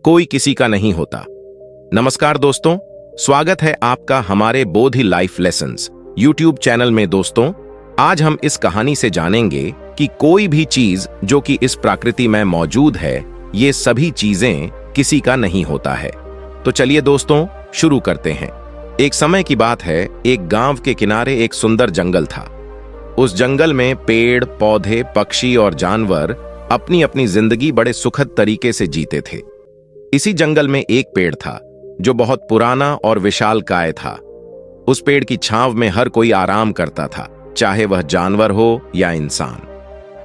कोई किसी का नहीं होता। नमस्कार दोस्तों, स्वागत है आपका हमारे बोधि लाइफ लेसन्स यूट्यूब चैनल में। दोस्तों, आज हम इस कहानी से जानेंगे कि कोई भी चीज जो कि इस प्रकृति में मौजूद है, ये सभी चीजें किसी का नहीं होता है। तो चलिए दोस्तों, शुरू करते हैं। एक समय की बात है, एक गांव के किनारे एक सुंदर जंगल था। उस जंगल में पेड़ पौधे, पक्षी और जानवर अपनी अपनी जिंदगी बड़े सुखद तरीके से जीते थे। इसी जंगल में एक पेड़ था जो बहुत पुराना और विशालकाय था। उस पेड़ की छांव में हर कोई आराम करता था, चाहे वह जानवर हो या इंसान।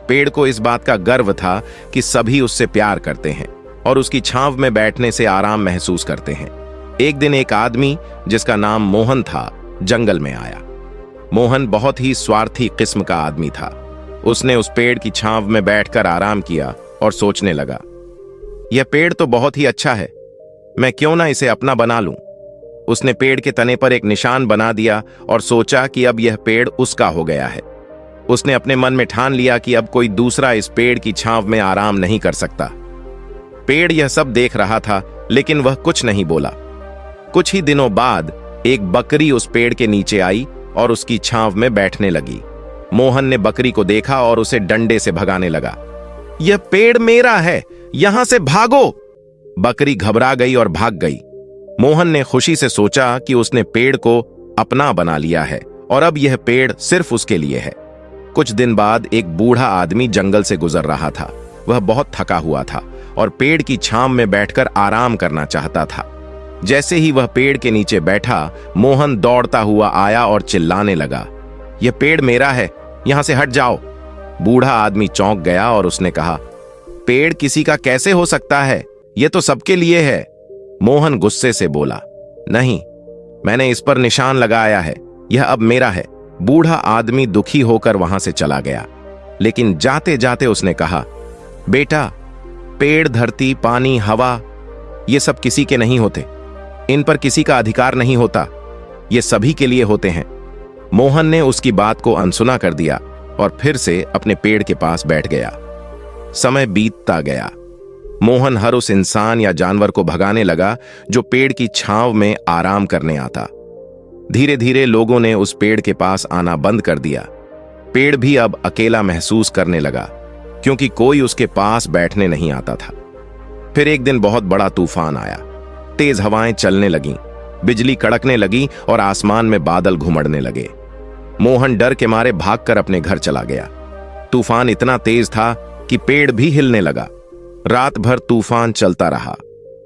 पेड़ को इस बात का गर्व था कि सभी उससे प्यार करते हैं और उसकी छांव में बैठने से आराम महसूस करते हैं। एक दिन एक आदमी जिसका नाम मोहन था, जंगल में आया। मोहन बहुत ही स्वार्थी किस्म का आदमी था। उसने उस पेड़ की छांव में बैठकर आराम किया और सोचने लगा, यह पेड़ तो बहुत ही अच्छा है, मैं क्यों ना इसे अपना बना लूं। उसने पेड़ के तने पर एक निशान बना दिया और सोचा कि अब यह पेड़ उसका हो गया है। उसने अपने मन में ठान लिया कि अब कोई दूसरा इस पेड़ की छांव में आराम नहीं कर सकता। पेड़ यह सब देख रहा था, लेकिन वह कुछ नहीं बोला। कुछ ही दिनों बाद एक बकरी उस पेड़ के नीचे आई और उसकी छांव में बैठने लगी। मोहन ने बकरी को देखा और उसे डंडे से भगाने लगा। यह पेड़ मेरा है, यहां से भागो। बकरी घबरा गई और भाग गई। मोहन ने खुशी से सोचा कि उसने पेड़ को अपना बना लिया है और अब यह पेड़ सिर्फ उसके लिए है। कुछ दिन बाद एक बूढ़ा आदमी जंगल से गुजर रहा था। वह बहुत थका हुआ था और पेड़ की छांव में बैठकर आराम करना चाहता था। जैसे ही वह पेड़ के नीचे बैठा, मोहन दौड़ता हुआ आया और चिल्लाने लगा, यह पेड़ मेरा है, यहां से हट जाओ। बूढ़ा आदमी चौंक गया और उसने कहा, पेड़ किसी का कैसे हो सकता है, यह तो सबके लिए है। मोहन गुस्से से बोला, नहीं, मैंने इस पर निशान लगाया है, यह अब मेरा है। बूढ़ा आदमी दुखी होकर वहां से चला गया, लेकिन जाते जाते उसने कहा, बेटा, पेड़, धरती, पानी, हवा, ये सब किसी के नहीं होते। इन पर किसी का अधिकार नहीं होता, ये सभी के लिए होते हैं। मोहन ने उसकी बात को अनसुना कर दिया और फिर से अपने पेड़ के पास बैठ गया। समय बीतता गया। मोहन हर उस इंसान या जानवर को भगाने लगा जो पेड़ की छांव में आराम करने आता। धीरे धीरे लोगों ने उस पेड़ के पास आना बंद कर दिया। पेड़ भी अब अकेला महसूस करने लगा, क्योंकि कोई उसके पास बैठने नहीं आता था। फिर एक दिन बहुत बड़ा तूफान आया। तेज हवाएं चलने लगीं, बिजली कड़कने लगी और आसमान में बादल घुमड़ने लगे। मोहन डर के मारे भागकर अपने घर चला गया। तूफान इतना तेज था कि पेड़ भी हिलने लगा। रात भर तूफान चलता रहा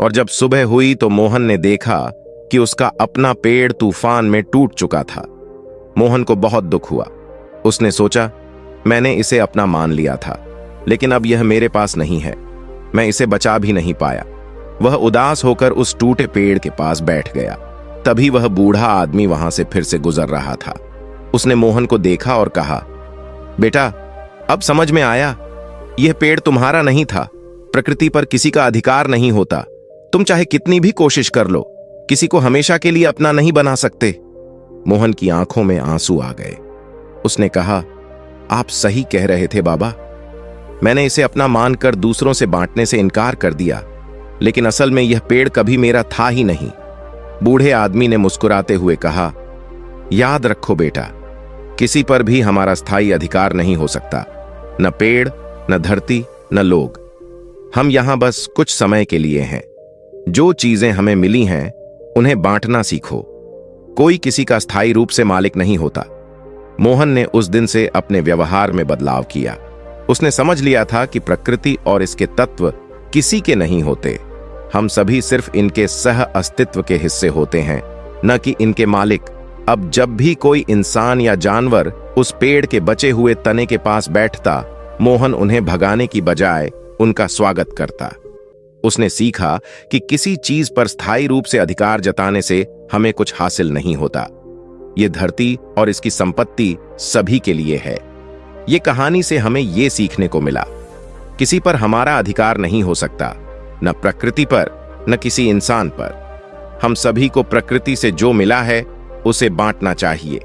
और जब सुबह हुई तो मोहन ने देखा कि उसका अपना पेड़ तूफान में टूट चुका था। मोहन को बहुत दुख हुआ। उसने सोचा, मैंने इसे अपना मान लिया था, लेकिन अब यह मेरे पास नहीं है, मैं इसे बचा भी नहीं पाया। वह उदास होकर उस टूटे पेड़ के पास बैठ गया। तभी वह बूढ़ा आदमी वहां से फिर से गुजर रहा था। उसने मोहन को देखा और कहा, बेटा, अब समझ में आया, यह पेड़ तुम्हारा नहीं था। प्रकृति पर किसी का अधिकार नहीं होता। तुम चाहे कितनी भी कोशिश कर लो, किसी को हमेशा के लिए अपना नहीं बना सकते। मोहन की आंखों में आंसू आ गए। उसने कहा, आप सही कह रहे थे बाबा, मैंने इसे अपना मानकर दूसरों से बांटने से इनकार कर दिया, लेकिन असल में यह पेड़ कभी मेरा था ही नहीं। बूढ़े आदमी ने मुस्कुराते हुए कहा, याद रखो बेटा, किसी पर भी हमारा स्थायी अधिकार नहीं हो सकता, न पेड़, न धरती, न लोग। हम यहां बस कुछ समय के लिए हैं। जो चीजें हमें मिली हैं, उन्हें बांटना सीखो। कोई किसी का स्थायी रूप से मालिक नहीं होता। मोहन ने उस दिन से अपने व्यवहार में बदलाव किया। उसने समझ लिया था कि प्रकृति और इसके तत्व किसी के नहीं होते। हम सभी सिर्फ इनके सह अस्तित्व के हिस्से होते हैं, न कि इनके मालिक। अब जब भी कोई इंसान या जानवर उस पेड़ के बचे हुए तने के पास बैठता, मोहन उन्हें भगाने की बजाय उनका स्वागत करता। उसने सीखा कि किसी चीज पर स्थायी रूप से अधिकार जताने से हमें कुछ हासिल नहीं होता। ये धरती और इसकी संपत्ति सभी के लिए है। ये कहानी से हमें ये सीखने को मिला, किसी पर हमारा अधिकार नहीं हो सकता, न प्रकृति पर, न किसी इंसान पर। हम सभी को प्रकृति से जो मिला है उसे बांटना चाहिए।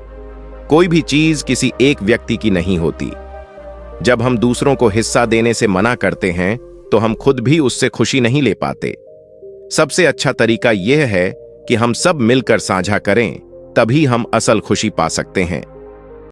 कोई भी चीज किसी एक व्यक्ति की नहीं होती। जब हम दूसरों को हिस्सा देने से मना करते हैं तो हम खुद भी उससे खुशी नहीं ले पाते। सबसे अच्छा तरीका यह है कि हम सब मिलकर साझा करें, तभी हम असल खुशी पा सकते हैं।